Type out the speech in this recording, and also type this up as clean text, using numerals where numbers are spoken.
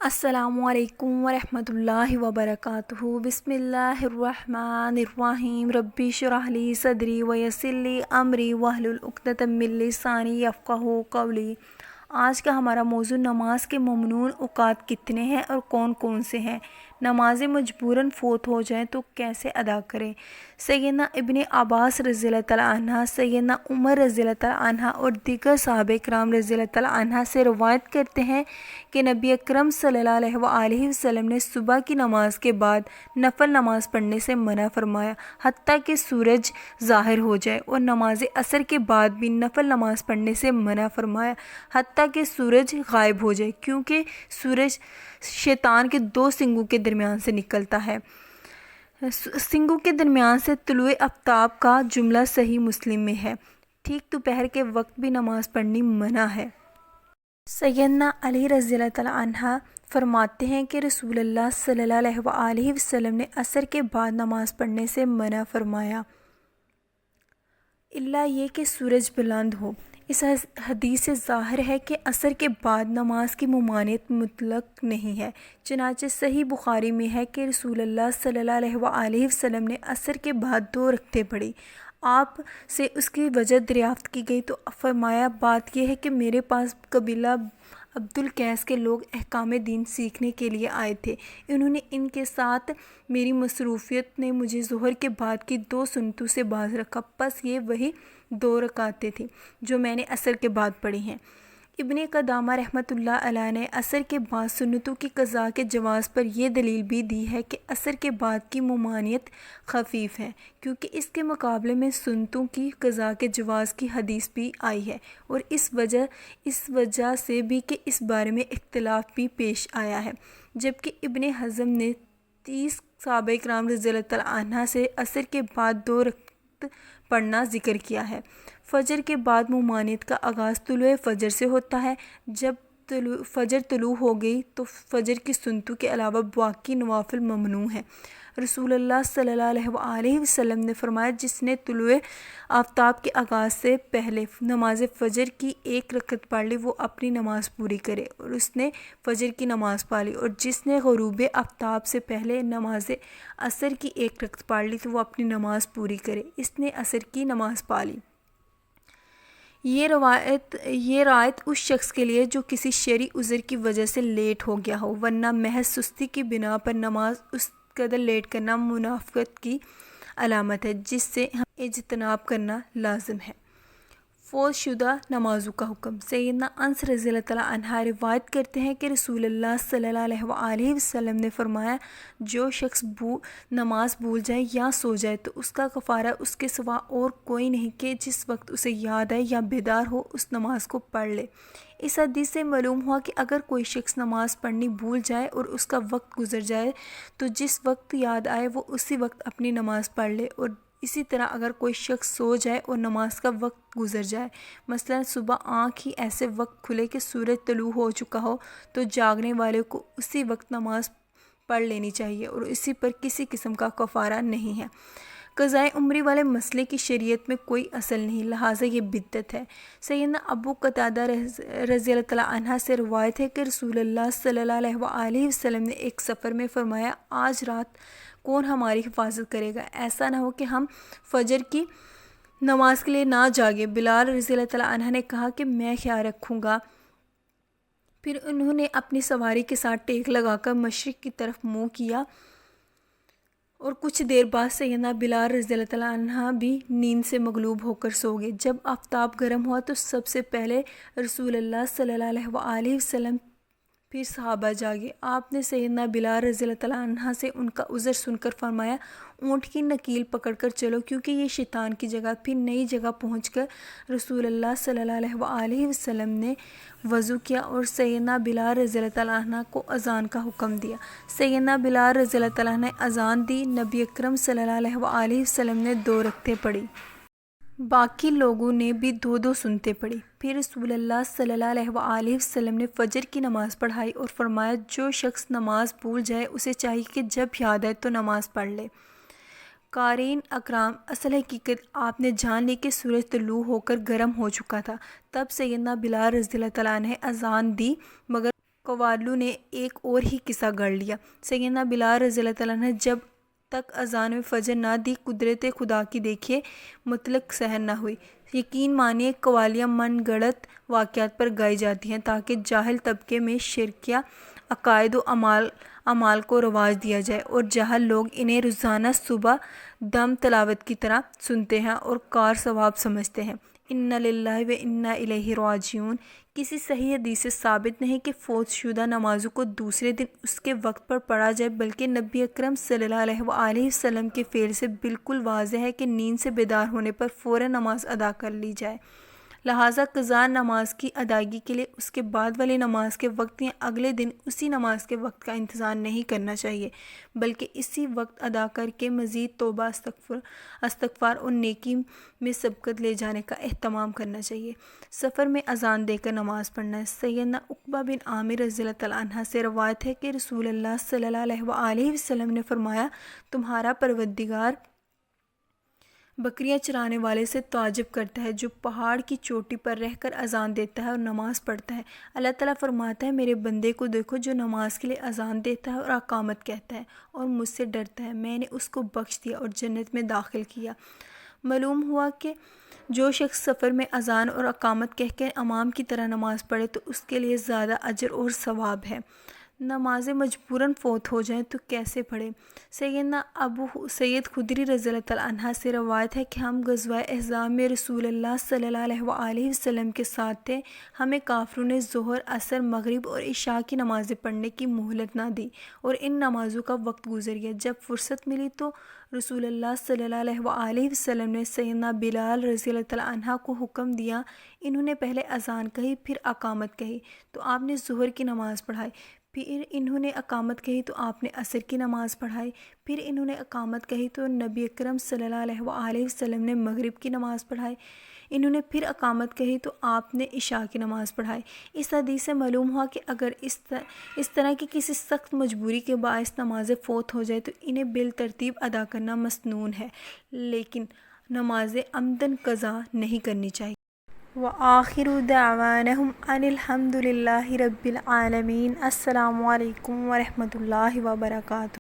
السلام علیکم ورحمۃ اللہ وبرکاتہ۔ بسم اللہ الرحمن الرحیم۔ ربی اشرح لی صدری ویسر لی امری واحلل عقدۃ من لسانی یفقہوا قولی۔ آج کا ہمارا موضوع نماز کے ممنوع اوقات کتنے ہیں اور کون کون سے ہیں؟ نمازیں مجبوراً فوت ہو جائیں تو کیسے ادا کریں؟ سیدنا ابن عباس رضی اللہ تعالیٰ عنہ، سیدنا عمر رضی اللہ تعالیٰ عنہ اور دیگر صحابہ کرام رضی اللہ تعالیٰ عنہ سے روایت کرتے ہیں کہ نبی اکرم صلی اللہ علیہ وآلہ وسلم نے صبح کی نماز کے بعد نفل نماز پڑھنے سے منع فرمایا حتیٰ کہ سورج ظاہر ہو جائے، اور نماز عصر کے بعد بھی نفل نماز پڑھنے سے منع فرمایا حتیٰ کہ سورج غائب ہو جائے، کیونکہ سورج شیطان کے دو سنگوں کے درمیان سے نکلتا ہے۔ سنگوں کے درمیان سے طلوع آفتاب کا جملہ صحیح مسلم میں ہے۔ ٹھیک دوپہر کے وقت بھی نماز پڑھنی منع ہے۔ سیدنا علی رضی اللہ تعالیٰ عنہ فرماتے ہیں کہ رسول اللہ صلی اللہ علیہ وآلہ وسلم نے عصر کے بعد نماز پڑھنے سے منع فرمایا، الا یہ کہ سورج بلند ہو۔ اس حدیث سے ظاہر ہے کہ عصر کے بعد نماز کی ممانعت مطلق نہیں ہے، چنانچہ صحیح بخاری میں ہے کہ رسول اللہ صلی اللہ علیہ وآلہ وسلم نے عصر کے بعد 2 رکعتیں پڑھی۔ آپ سے اس کی وجہ دریافت کی گئی تو فرمایا، بات یہ ہے کہ میرے پاس قبیلہ عبد القیس کے لوگ احکام دین سیکھنے کے لیے آئے تھے، انہوں نے ان کے ساتھ میری مصروفیت نے مجھے ظہر کے بعد کی 2 سنتوں سے باز رکھا، پس یہ وہی 2 رکعتیں تھیں جو میں نے عصر کے بعد پڑھی ہیں۔ ابن قدامہ رحمۃ اللہ علیہ نے عصر کے بعد سنتوں کی قضاء کے جواز پر یہ دلیل بھی دی ہے کہ عصر کے بعد کی ممانعت خفیف ہے، کیونکہ اس کے مقابلے میں سنتوں کی قضاء کے جواز کی حدیث بھی آئی ہے، اور اس وجہ سے بھی کہ اس بارے میں اختلاف بھی پیش آیا ہے، جبکہ ابن حزم نے 30 صحابہ کرام رضی اللہ تعالیٰ عنہ سے عصر کے بعد 2 رکعت پڑھنا ذکر کیا ہے۔ فجر کے بعد ممانعت کا آغاز طلوع فجر سے ہوتا ہے۔ جب فجر طلوع ہو گئی تو فجر کی سنتوں کے علاوہ باقی نوافل ممنوع ہیں۔ رسول اللہ صلی اللہ علیہ وآلہ وسلم نے فرمایا، جس نے طلوع آفتاب کے آغاز سے پہلے نماز فجر کی 1 رکعت پڑھ لی وہ اپنی نماز پوری کرے، اور اس نے فجر کی نماز پڑھ لی، اور جس نے غروب آفتاب سے پہلے نماز عصر کی 1 رکعت پڑھ لی تو وہ اپنی نماز پوری کرے، اس نے عصر کی نماز پڑھ لی۔ یہ رعایت اس شخص کے لیے جو کسی شرعی عذر کی وجہ سے لیٹ ہو گیا ہو، ورنہ محض سستی کی بنا پر نماز اس قدر لیٹ کرنا منافقت کی علامت ہے، جس سے ہمیں اجتناب کرنا لازم ہے۔ فوت شدہ نمازوں کا حکم۔ سیدنا انس رضی اللہ تعالیٰ عنہ روایت کرتے ہیں کہ رسول اللہ صلی اللہ علیہ وآلہ وسلم نے فرمایا، جو شخص نماز بھول جائے یا سو جائے تو اس کا کفارہ اس کے سوا اور کوئی نہیں کہ جس وقت اسے یاد آئے یا بیدار ہو اس نماز کو پڑھ لے۔ اس حدیث سے معلوم ہوا کہ اگر کوئی شخص نماز پڑھنی بھول جائے اور اس کا وقت گزر جائے تو جس وقت یاد آئے وہ اسی وقت اپنی نماز پڑھ لے، اور اسی طرح اگر کوئی شخص سو جائے اور نماز کا وقت گزر جائے، مثلا صبح آنکھ ہی ایسے وقت کھلے کہ سورج طلوع ہو چکا ہو، تو جاگنے والے کو اسی وقت نماز پڑھ لینی چاہیے، اور اسی پر کسی قسم کا کفارہ نہیں ہے۔ قضائے عمری والے مسئلے کی شریعت میں کوئی اصل نہیں، لہٰذا یہ بدعت ہے۔ سیدنا ابو قتادہ رضی اللہ تعالیٰ عنہ سے روایت ہے کہ رسول اللہ صلی اللہ علیہ وآلہ وسلم نے ایک سفر میں فرمایا، آج رات کون ہماری حفاظت کرے گا؟ ایسا نہ ہو کہ ہم فجر کی نماز کے لیے نہ جاگیں۔ بلال رضی اللہ تعالیٰ عنہ نے کہا کہ میں خیال رکھوں گا۔ پھر انہوں نے اپنی سواری کے ساتھ ٹیک لگا کر مشرق کی طرف منہ کیا، اور کچھ دیر بعد سیدنا بلال رضی اللہ تعالیٰ عنہ بھی نیند سے مغلوب ہو کر سو گئے۔ جب آفتاب گرم ہوا تو سب سے پہلے رسول اللہ صلی اللہ علیہ وآلہ وسلم، پھر صحابہ جاگے۔ آپ نے سیدنا بلال رضی اللہ تعالیٰ عنہ سے ان کا عذر سن کر فرمایا، اونٹ کی نکیل پکڑ کر چلو، کیونکہ یہ شیطان کی جگہ۔ پھر نئی جگہ پہنچ کر رسول اللہ صلی اللہ علیہ وآلہ وسلم نے وضو کیا اور سیدنا بلال رضی اللہ تعالیٰ عنہ کو اذان کا حکم دیا۔ سیدنا بلال رضی اللہ تعالیٰ عنہ نے اذان دی، نبی اکرم صلی اللہ علیہ وآلہ وسلم نے 2 رکعتیں پڑھی، باقی لوگوں نے بھی 2 سنتیں پڑھی۔ پھر رسول اللہ صلی اللہ علیہ وآلہ وسلم نے فجر کی نماز پڑھائی اور فرمایا، جو شخص نماز بھول جائے اسے چاہیے کہ جب یاد آئے تو نماز پڑھ لے۔ قارئین اکرام، اصل حقیقت آپ نے جان لی کہ سورج طلوع ہو کر گرم ہو چکا تھا۔ تب سیدنا بلال رضی اللہ تعالیٰ عنہ نے اذان دی، مگر قوالوں نے ایک اور ہی قصہ گڑھ لیا۔ سیدنا بلال رضی اللہ تعالیٰ عنہ جب تک اذان فجر نہ دی، قدرت خدا کی دیکھیے مطلق سحر نہ ہوئی۔ یقین مانیے قوالیاں من گڑت واقعات پر گائی جاتی ہیں تاکہ جاہل طبقے میں شرکیہ عقائد و اعمال کو رواج دیا جائے، اور جاہل لوگ انہیں روزانہ صبح دم تلاوت کی طرح سنتے ہیں اور کار ثواب سمجھتے ہیں۔ انا للہ و انا الیہ راجعون۔ کسی صحیح حدیث سے ثابت نہیں کہ فوت شدہ نمازوں کو دوسرے دن اس کے وقت پر پڑھا جائے، بلکہ نبی اکرم صلی اللہ علیہ وآلہ وسلم کے فعل سے بالکل واضح ہے کہ نیند سے بیدار ہونے پر فوراً نماز ادا کر لی جائے۔ لہٰذا قضاء نماز کی ادائیگی کے لیے اس کے بعد والی نماز کے وقت یا اگلے دن اسی نماز کے وقت کا انتظار نہیں کرنا چاہیے، بلکہ اسی وقت ادا کر کے مزید توبہ استغفار اور نیکی میں سبقت لے جانے کا اہتمام کرنا چاہیے۔ سفر میں اذان دے کر نماز پڑھنا۔ سیدنا عقبہ بن عامر رضی اللہ تعالیٰ عنہ سے روایت ہے کہ رسول اللہ صلی اللہ علیہ وآلہ وسلم نے فرمایا، تمہارا پروردگار بکریاں چرانے والے سے تعجب کرتا ہے جو پہاڑ کی چوٹی پر رہ کر اذان دیتا ہے اور نماز پڑھتا ہے۔ اللہ تعالیٰ فرماتا ہے، میرے بندے کو دیکھو جو نماز کے لیے اذان دیتا ہے اور اقامت کہتا ہے اور مجھ سے ڈرتا ہے، میں نے اس کو بخش دیا اور جنت میں داخل کیا۔ معلوم ہوا کہ جو شخص سفر میں اذان اور اقامت کہہ کے امام کی طرح نماز پڑھے تو اس کے لیے زیادہ اجر اور ثواب ہے۔ نمازیں مجبوراً فوت ہو جائیں تو کیسے پڑھیں؟ سیدنا ابو سعید خدری رضی اللہ تعالیٰ عنہ سے روایت ہے کہ ہم غزوہ احزاب میں رسول اللہ صلی اللہ علیہ وآلہ وسلم کے ساتھ تھے۔ ہمیں کافروں نے ظہر، عصر، مغرب اور عشاء کی نمازیں پڑھنے کی مہلت نہ دی اور ان نمازوں کا وقت گزر گیا۔ جب فرصت ملی تو رسول اللہ صلی اللہ علیہ وآلہ وسلم نے سیدنا بلال رضی اللہ تعالیٰ عنہ کو حکم دیا۔ انہوں نے پہلے اذان کہی، پھر اقامت کہی تو آپ نے ظہر کی نماز پڑھائی، پھر انہوں نے اقامت کہی تو آپ نے عصر کی نماز پڑھائی، پھر انہوں نے اقامت کہی تو نبی اکرم صلی اللہ علیہ وآلہ وسلم نے مغرب کی نماز پڑھائی، انہوں نے پھر اقامت کہی تو آپ نے عشاء کی نماز پڑھائی۔ اس حدیث سے معلوم ہوا کہ اگر اس طرح کی کسی سخت مجبوری کے باعث نمازیں فوت ہو جائے تو انہیں بالترتیب ادا کرنا مسنون ہے، لیکن نمازیں عمدن قضا نہیں کرنی چاہیے۔ وآخر دعوانہم ان الحمد للہ رب العالمین۔ السلام علیکم ورحمۃ اللہ وبرکاتہ۔